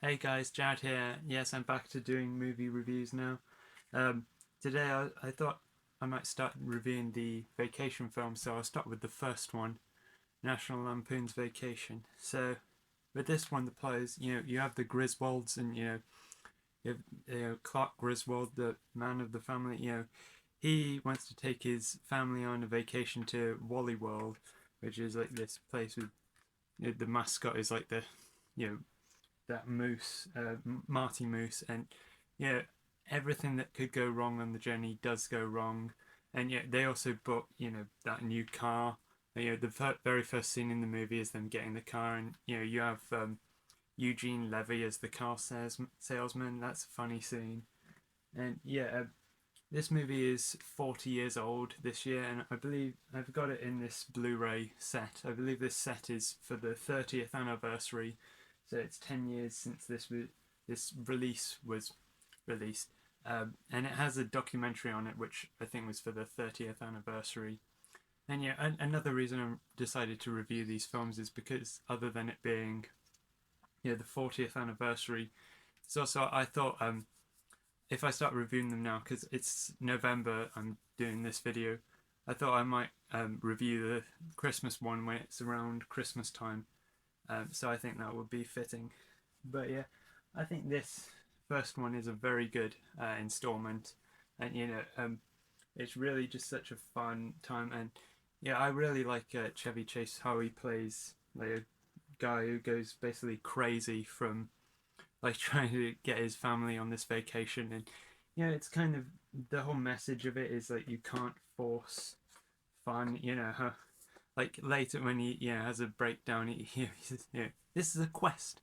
Hey guys, Jared here. Yes, I'm back to doing movie reviews now. Um, Today I thought I might start reviewing the vacation film, so I'll start with the first one, National Lampoon's Vacation. So with this one, the players, you have the Griswolds, and you have Clark Griswold, the man of the family. He wants to take his family on a vacation to Walley World, which is like this place with the mascot is like the you know that moose, Marty Moose, and yeah, everything that could go wrong on the journey does go wrong, and yet they also book that new car. The very first scene in the movie is them getting the car, and you have Eugene Levy as the car salesman. That's a funny scene, and this movie is 40 years old this year, and I believe I've got it in this Blu-ray set. I believe this set is for the 30th anniversary, so it's 10 years since this release was released, and it has a documentary on it, which I think was for the 30th anniversary. And another reason I decided to review these films is because, other than it being the 40th anniversary, it's also I thought if I start reviewing them now, because it's November, I'm doing this video. I thought I might review the Christmas one when it's around Christmas time. So I think that would be fitting. But yeah, I think this first one is a very good installment, and it's really just such a fun time. And yeah, I really like Chevy Chase, how he plays like a guy who goes basically crazy from like trying to get his family on this vacation. And it's kind of the whole message of it is like you can't force fun. Like later when he has a breakdown, he says, this is a quest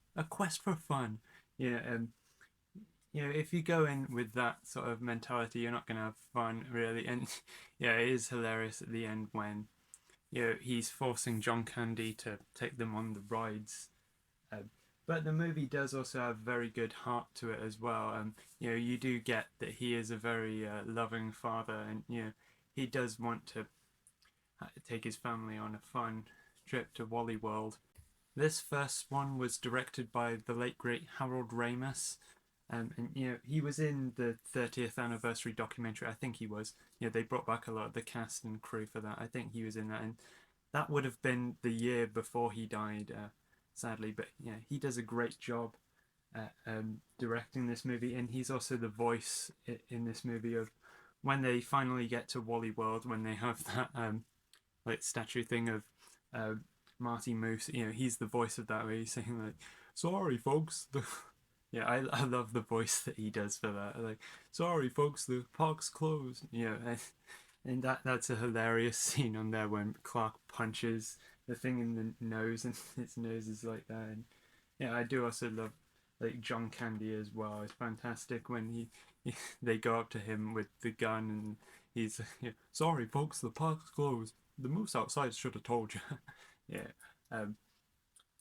for fun. If you go in with that sort of mentality, you're not going to have fun really. And it is hilarious at the end when he's forcing John Candy to take them on the rides. Uh, but the movie does also have very good heart to it as well. You do get that he is a very loving father, and he does want to take his family on a fun trip to Wally World. This first one was directed by the late great Harold Ramis, and he was in the 30th anniversary documentary. I think he was. They brought back a lot of the cast and crew for that. I think he was in that, and that would have been the year before he died, sadly. But he does a great job at directing this movie, and he's also the voice in this movie of when they finally get to Wally World, when they have that like statue thing of uh, Marty Moose. He's the voice of that, where he's saying like, "Sorry, folks." I love the voice that he does for that. Like, "Sorry, folks, the park's closed." And that's a hilarious scene on there when Clark punches the thing in the nose, and its nose is like that. And I do also love like John Candy as well. It's fantastic when they go up to him with the gun, and he's "Sorry, folks, the park's closed. The moose outside should have told you." yeah. Um,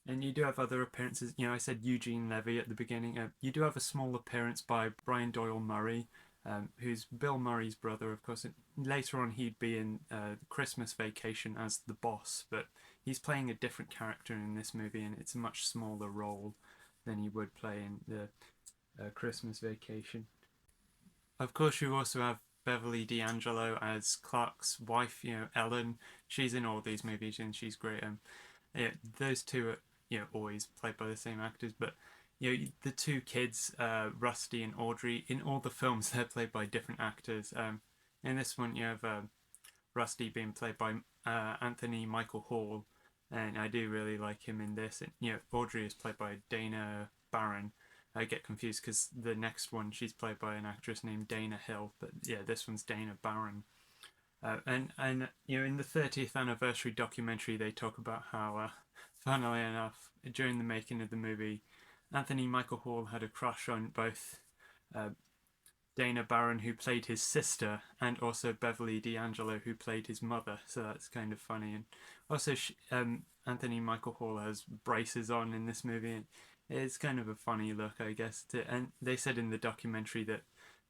and you do have other appearances. I said Eugene Levy at the beginning. You do have a small appearance by Brian Doyle Murray, who's Bill Murray's brother, of course. Later on, he'd be in Christmas Vacation as the boss, but he's playing a different character in this movie, and it's a much smaller role than he would play in the Christmas Vacation. Of course, you also have Beverly D'Angelo as Clark's wife. Ellen. She's in all these movies, and she's great. Those two are always played by the same actors, but the two kids, Rusty and Audrey, in all the films they're played by different actors. In this one, you have Rusty being played by Anthony Michael Hall, and I do really like him in this. And Audrey is played by Dana Barron. I get confused because the next one she's played by an actress named Dana Hill, but this one's Dana Barron. And in the 30th anniversary documentary, they talk about how, funnily enough, during the making of the movie, Anthony Michael Hall had a crush on both uh, Dana Barron, who played his sister, and also Beverly D'Angelo, who played his mother. So that's kind of funny. And also, Anthony Michael Hall has braces on in this movie. And it's kind of a funny look, I guess. And they said in the documentary that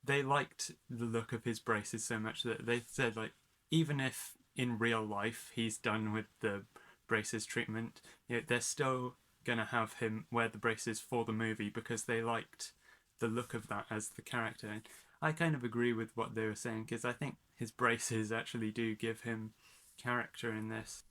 they liked the look of his braces so much that they said, like, even if in real life he's done with the braces treatment, they're still gonna have him wear the braces for the movie because they liked the look of that as the character. And I kind of agree with what they were saying because I think his braces actually do give him character in this.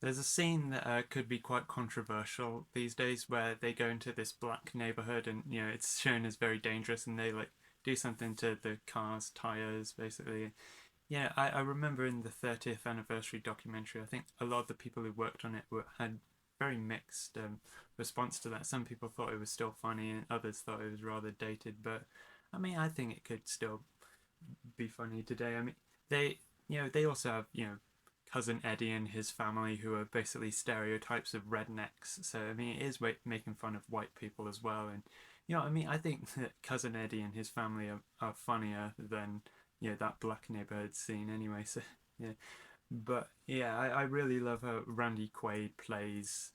There's a scene that could be quite controversial these days where they go into this black neighborhood and it's shown as very dangerous and they like do something to the car's tires basically. Yeah, I remember in the 30th anniversary documentary, I think a lot of the people who worked on it had very mixed response to that. Some people thought it was still funny and others thought it was rather dated, but I mean, I think it could still be funny today. I mean, they also have, cousin Eddie and his family who are basically stereotypes of rednecks. So I mean, it is making fun of white people as well. And I mean, I think that cousin Eddie and his family are funnier than that black neighborhood scene anyway. So yeah, but yeah, I really love how Randy Quaid plays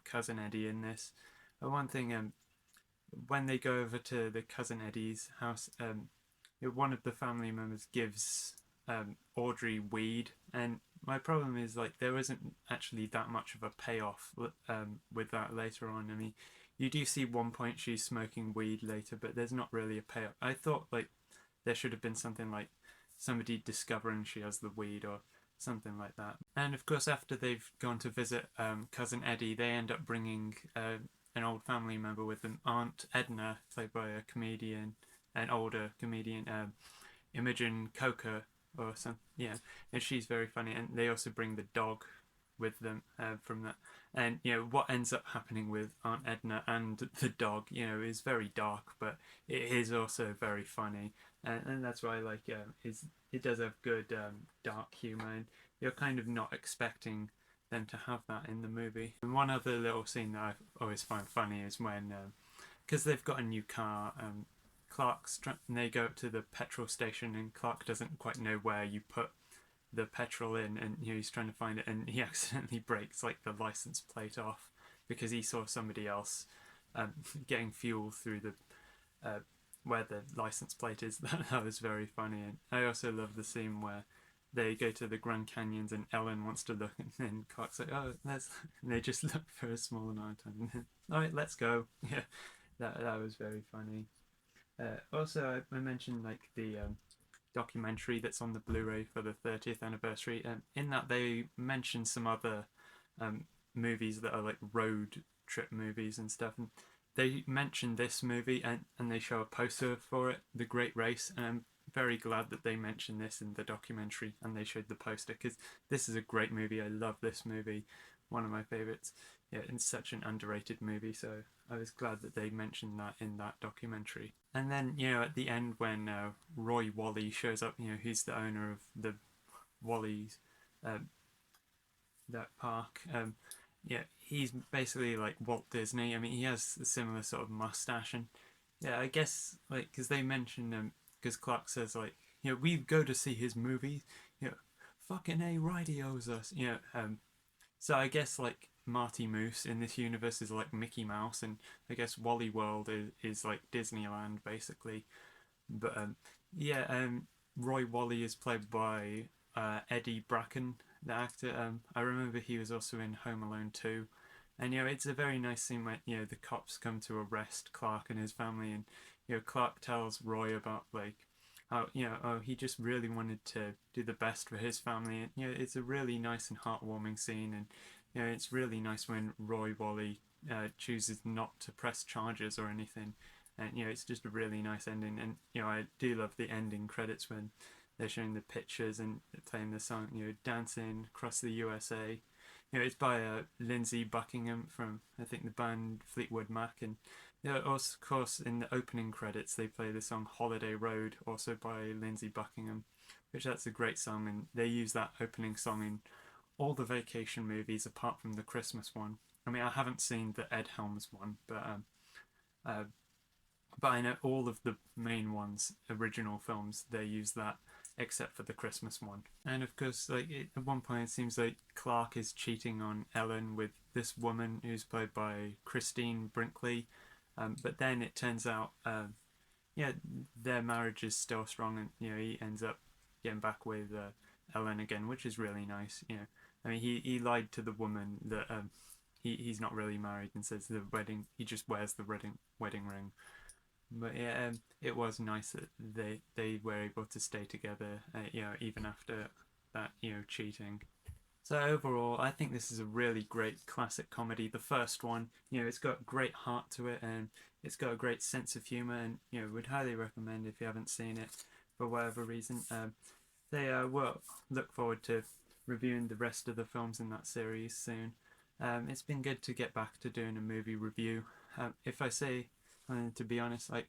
cousin Eddie in this. One thing when they go over to the cousin Eddie's house, one of the family members gives Audrey weed, and my problem is like there isn't actually that much of a payoff with that later on. I mean, you do see one point she's smoking weed later, but there's not really a payoff. I thought like there should have been something like somebody discovering she has the weed or something like that. And of course, after they've gone to visit cousin Eddie, they end up bringing an old family member with them, Aunt Edna, played by a comedian, an older comedian, Imogen Coker or some, yeah, and she's very funny. And they also bring the dog with them from that. And what ends up happening with Aunt Edna and the dog, is very dark, but it is also very funny, and that's why I like it does have good dark humor, and you're kind of not expecting them to have that in the movie. And one other little scene that I always find funny is when, because they've got a new car, and they go up to the petrol station, and Clark doesn't quite know where you put the petrol in, and he's trying to find it, and he accidentally breaks like the license plate off because he saw somebody else getting fuel through the where the license plate is. That was very funny. And I also love the scene where they go to the Grand Canyons and Ellen wants to look, and then Clark's like, oh, let's, and they just look for a small amount of time, and then, all right, let's go. Yeah, that was very funny. Also, I mentioned like the documentary that's on the Blu-ray for the 30th anniversary. In that, they mention some other movies that are like road trip movies and stuff. And they mention this movie, and they show a poster for it, The Great Race. And I'm very glad that they mentioned this in the documentary and they showed the poster because this is a great movie. I love this movie, one of my favorites. Yeah, it's such an underrated movie, so I was glad that they mentioned that in that documentary. And then, at the end when Roy Walley shows up, he's the owner of the Wally's, that park. Yeah, he's basically like Walt Disney. I mean, he has a similar sort of mustache, and yeah, I guess like because they mention because Clark says like, we go to see his movies, fucking A, right, he owes us, so I guess like Marty Moose in this universe is like Mickey Mouse, and I guess Wally World is like Disneyland basically. But yeah, Roy Wally is played by Eddie Bracken, the actor. I remember he was also in Home Alone 2. And it's a very nice scene when the cops come to arrest Clark and his family, and Clark tells Roy about like how he just really wanted to do the best for his family, and it's a really nice and heartwarming scene. And it's really nice when Roy Wally chooses not to press charges or anything, and it's just a really nice ending. And I do love the ending credits when they're showing the pictures and playing the song, Dancing Across the USA. It's by Lindsey Buckingham from, I think, the band Fleetwood Mac. And also, of course, in the opening credits, they play the song Holiday Road, also by Lindsey Buckingham, which that's a great song. And they use that opening song in all the vacation movies apart from the Christmas one. I mean, I haven't seen the Ed Helms one, but I know all of the main ones, original films, they use that, except for the Christmas one. And of course, like at one point, it seems like Clark is cheating on Ellen with this woman who's played by Christine Brinkley. But then it turns out, their marriage is still strong, and he ends up getting back with Ellen again, which is really nice. I mean, he lied to the woman that he's not really married and says the wedding, he just wears the wedding ring. But yeah, it was nice that they were able to stay together, even after that, cheating. So overall, I think this is a really great classic comedy. The first one, it's got great heart to it, and it's got a great sense of humour, and would highly recommend if you haven't seen it for whatever reason. They will look forward to reviewing the rest of the films in that series soon. It's been good to get back to doing a movie review. If I say, to be honest, like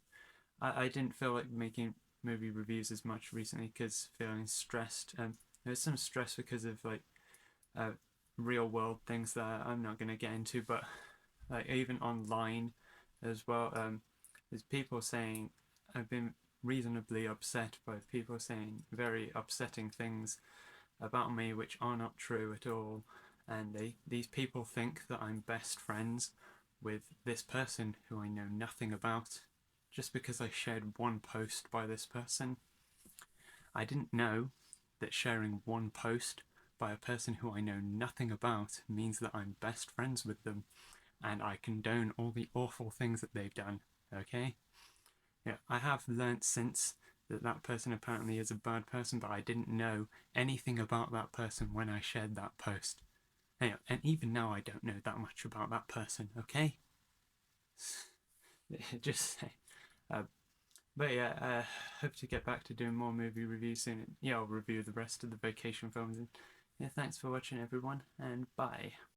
I didn't feel like making movie reviews as much recently because feeling stressed. There's some stress because of like real world things that I'm not going to get into, but like even online as well, there's people saying I've been reasonably upset by people saying very upsetting things about me which are not true at all, and these people think that I'm best friends with this person who I know nothing about just because I shared one post by this person. I didn't know that sharing one post by a person who I know nothing about means that I'm best friends with them and I condone all the awful things that they've done, okay? Yeah, I have learnt since that that person apparently is a bad person, but I didn't know anything about that person when I shared that post. Anyway, and even now I don't know that much about that person, okay? Just say. But yeah, I hope to get back to doing more movie reviews soon. Yeah, I'll review the rest of the vacation films. And yeah, thanks for watching everyone, and bye.